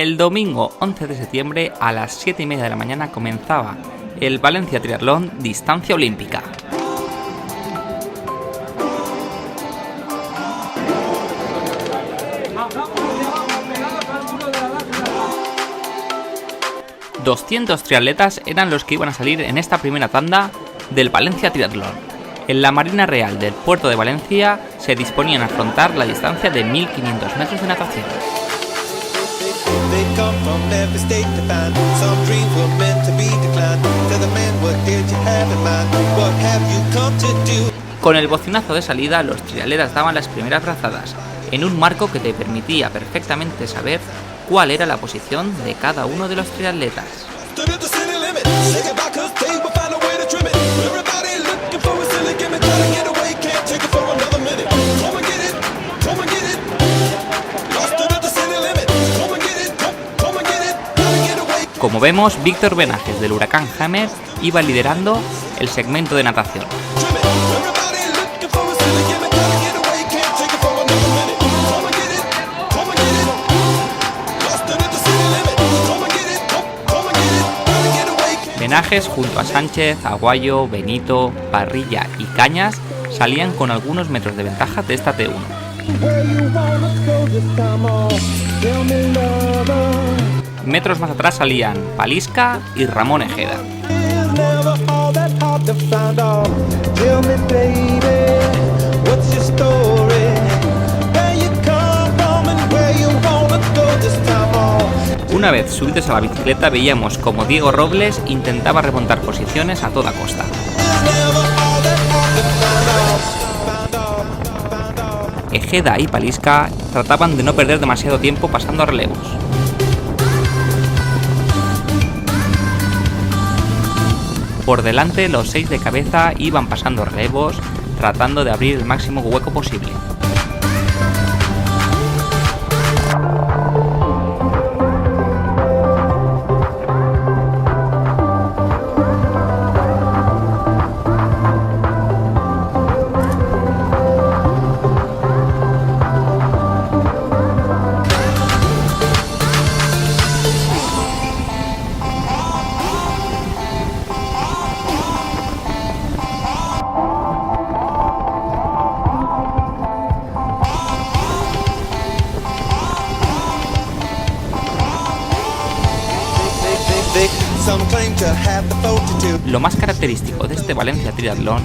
El domingo 11 de septiembre a las 7:30 de la mañana comenzaba el Valencia Triatlón Distancia Olímpica. ...200 triatletas eran los que iban a salir en esta primera tanda del Valencia Triatlón. En la Marina Real del puerto de Valencia se disponían a afrontar la distancia de 1500 metros de natación. Con el bocinazo de salida, los triatletas daban las primeras brazadas, en un marco que te permitía perfectamente saber cuál era la posición de cada uno de los triatletas. Como vemos, Víctor Benajes del Huracán Hammer iba liderando el segmento de natación. Benajes junto a Sánchez, Aguayo, Benito, Parrilla y Cañas salían con algunos metros de ventaja de esta T1. Metros más atrás salían Palisca y Ramón Ejeda. Una vez subidos a la bicicleta veíamos como Diego Robles intentaba remontar posiciones a toda costa. Ejeda y Palisca trataban de no perder demasiado tiempo pasando a relevos. Por delante, los 6 de cabeza iban pasando relevos, tratando de abrir el máximo hueco posible. Lo más característico de este Valencia Triatlón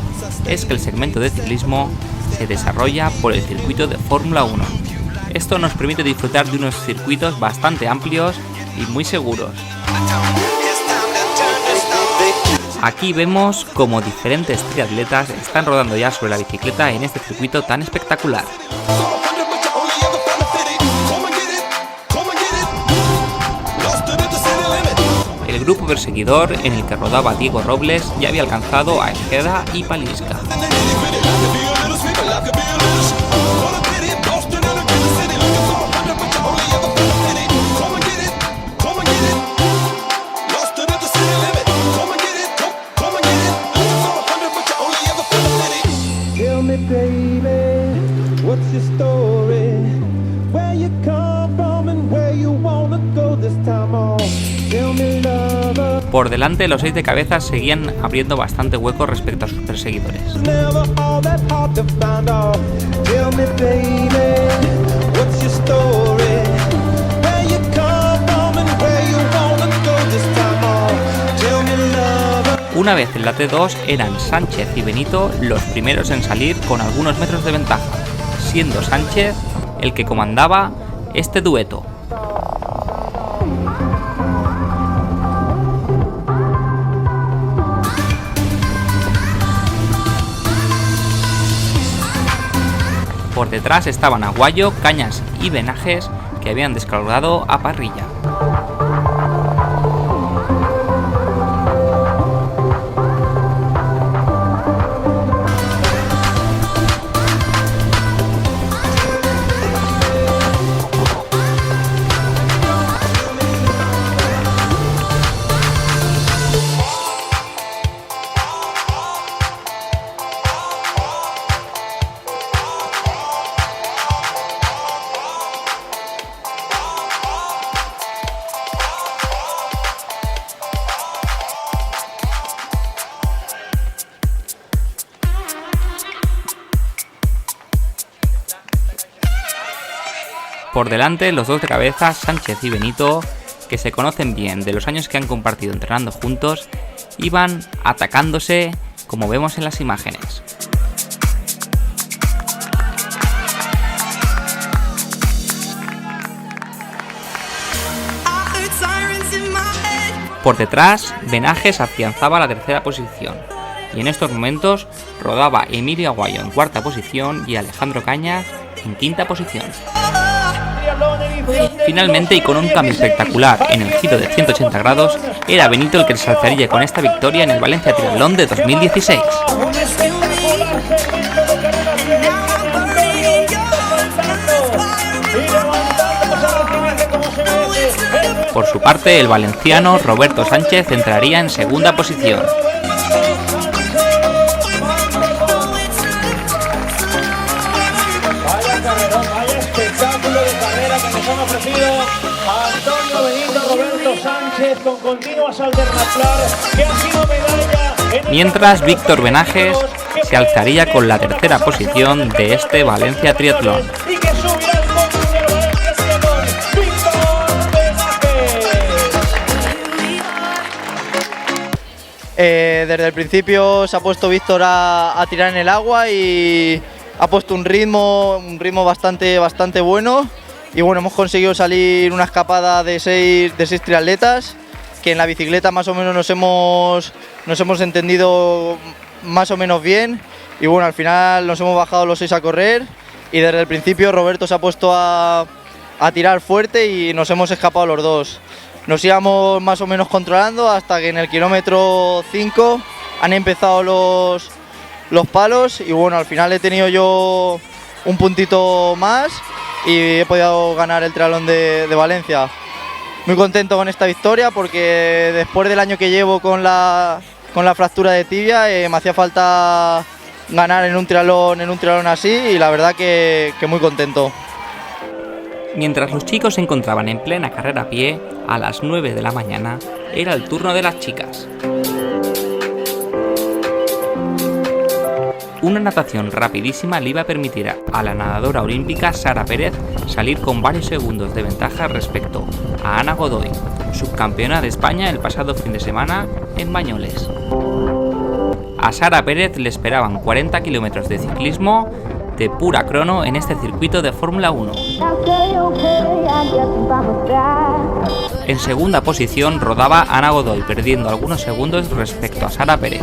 es que el segmento de ciclismo se desarrolla por el circuito de Fórmula 1. Esto nos permite disfrutar de unos circuitos bastante amplios y muy seguros. Aquí vemos como diferentes triatletas están rodando ya sobre la bicicleta en este circuito tan espectacular. El grupo perseguidor en el que rodaba Diego Robles ya había alcanzado a Ejeda y Palisca. Por delante, los 6 de cabeza seguían abriendo bastante hueco respecto a sus perseguidores. Una vez en la T2 eran Sánchez y Benito los primeros en salir con algunos metros de ventaja, siendo Sánchez el que comandaba este dueto. Por detrás estaban Aguayo, Cañas y Benajes, que habían descolgado a Parrilla. Por delante, los dos de cabeza, Sánchez y Benito, que se conocen bien de los años que han compartido entrenando juntos, iban atacándose como vemos en las imágenes. Por detrás, Benajes afianzaba la tercera posición y en estos momentos rodaba Emilio Aguayo en cuarta posición y Alejandro Cañas en quinta posición. Finalmente, y con un cambio espectacular en el giro de 180 grados, era Benito el que se alzaría con esta victoria en el Valencia Triatlón de 2016. Por su parte, el valenciano Roberto Sánchez entraría en segunda posición. Vaya espectáculo de carrera que nos han ofrecido Antonio Benito, Roberto Sánchez, con continuas alternativas, que ha sido medalla. Mientras, Víctor Benajes se alzaría con la tercera posición de este Valencia Triatlón. Desde el principio se ha puesto Víctor a tirar en el agua y ha puesto un ritmo bastante bueno. Y bueno, hemos conseguido salir una escapada de seis triatletas, que en la bicicleta más o menos nos hemos entendido más o menos bien. Y bueno, al final nos hemos bajado los 6 a correr y desde el principio Roberto se ha puesto a tirar fuerte y nos hemos escapado los dos. Nos íbamos más o menos controlando hasta que en el kilómetro 5 han empezado los palos y bueno, al final he tenido yo un puntito más y he podido ganar el triatlón de Valencia. Muy contento con esta victoria porque después del año que llevo con la fractura de tibia me hacía falta ganar en un triatlón así y la verdad que muy contento. Mientras los chicos se encontraban en plena carrera a pie, a las 9 de la mañana, era el turno de las chicas. Una natación rapidísima le iba a permitir a la nadadora olímpica Sara Pérez salir con varios segundos de ventaja respecto a Ana Godoy, subcampeona de España el pasado fin de semana en Bañoles. A Sara Pérez le esperaban 40 kilómetros de ciclismo de pura crono en este circuito de Fórmula 1. En segunda posición rodaba Ana Godoy, perdiendo algunos segundos respecto a Sara Pérez.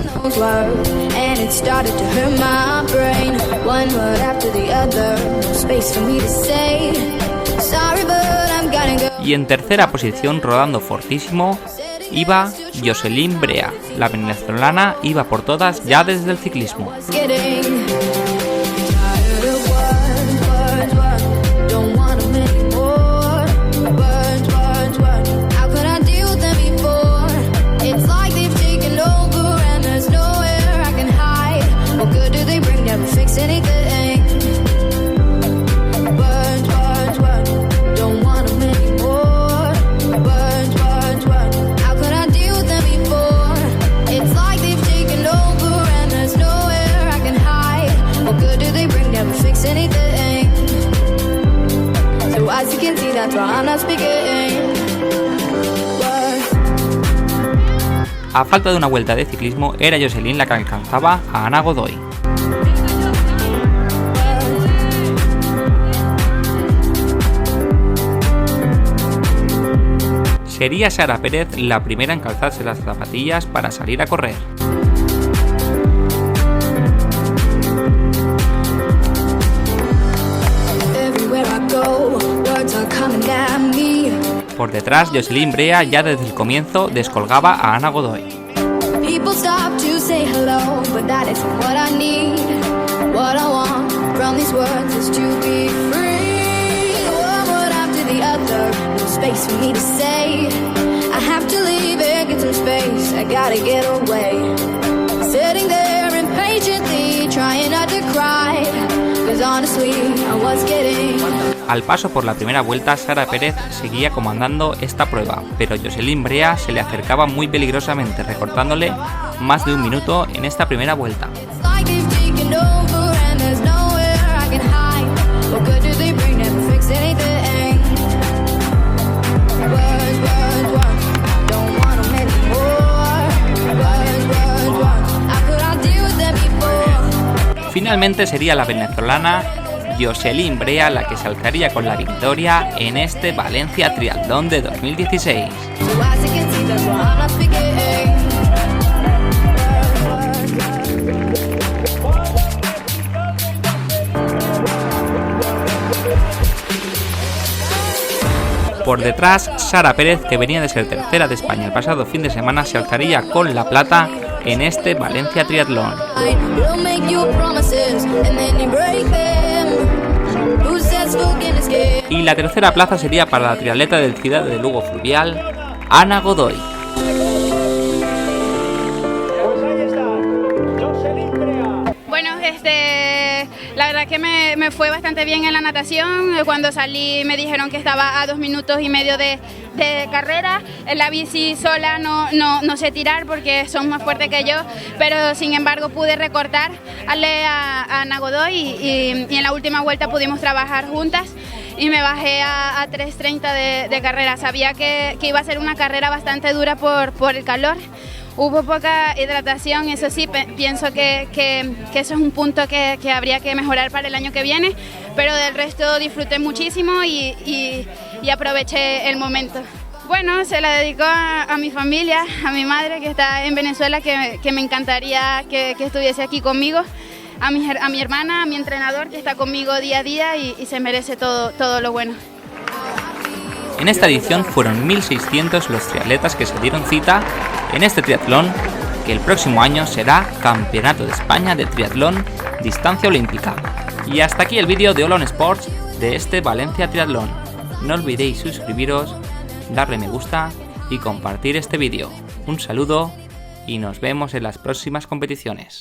Y en tercera posición, rodando fortísimo, iba Jocelyn Brea. La venezolana iba por todas ya desde el ciclismo. A falta de una vuelta de ciclismo, era Jocelyn la que alcanzaba a Ana Godoy. Sería Sara Pérez la primera en calzarse las zapatillas para salir a correr. Por detrás, Jocelyn Brea ya desde el comienzo descolgaba a Ana Godoy. Al paso por la primera vuelta, Sara Pérez seguía comandando esta prueba, pero Jocelyn Brea se le acercaba muy peligrosamente, recortándole más de un minuto en esta primera vuelta. Finalmente sería la venezolana Yoselin Brea la que se alzaría con la victoria en este Valencia Triatlón de 2016. Por detrás, Sara Pérez, que venía de ser tercera de España el pasado fin de semana, se alzaría con la plata en este Valencia Triatlón. Y la tercera plaza sería para la triatleta del Ciudad de Lugo Fluvial, Ana Godoy. Bueno, la verdad que me fue bastante bien en la natación. Cuando salí me dijeron que estaba a 2 minutos y medio de carrera. En la bici sola no sé tirar porque son más fuertes que yo, pero sin embargo pude recortar a Ana Godoy y en la última vuelta pudimos trabajar juntas y me bajé a 3:30 de carrera. Sabía que iba a ser una carrera bastante dura por el calor. Hubo poca hidratación, eso sí, pienso que eso es un punto que habría que mejorar para el año que viene, pero del resto disfruté muchísimo y aproveché el momento. Bueno, se la dedico a mi familia, a mi madre que está en Venezuela, que me encantaría que estuviese aquí conmigo, a mi hermana, a mi entrenador que está conmigo día a día y se merece todo lo bueno. En esta edición fueron 1.600 los triatletas que se dieron cita en este triatlón, que el próximo año será Campeonato de España de Triatlón Distancia Olímpica. Y hasta aquí el vídeo de Olon Sports de este Valencia Triatlón. No olvidéis suscribiros, darle me gusta y compartir este vídeo. Un saludo y nos vemos en las próximas competiciones.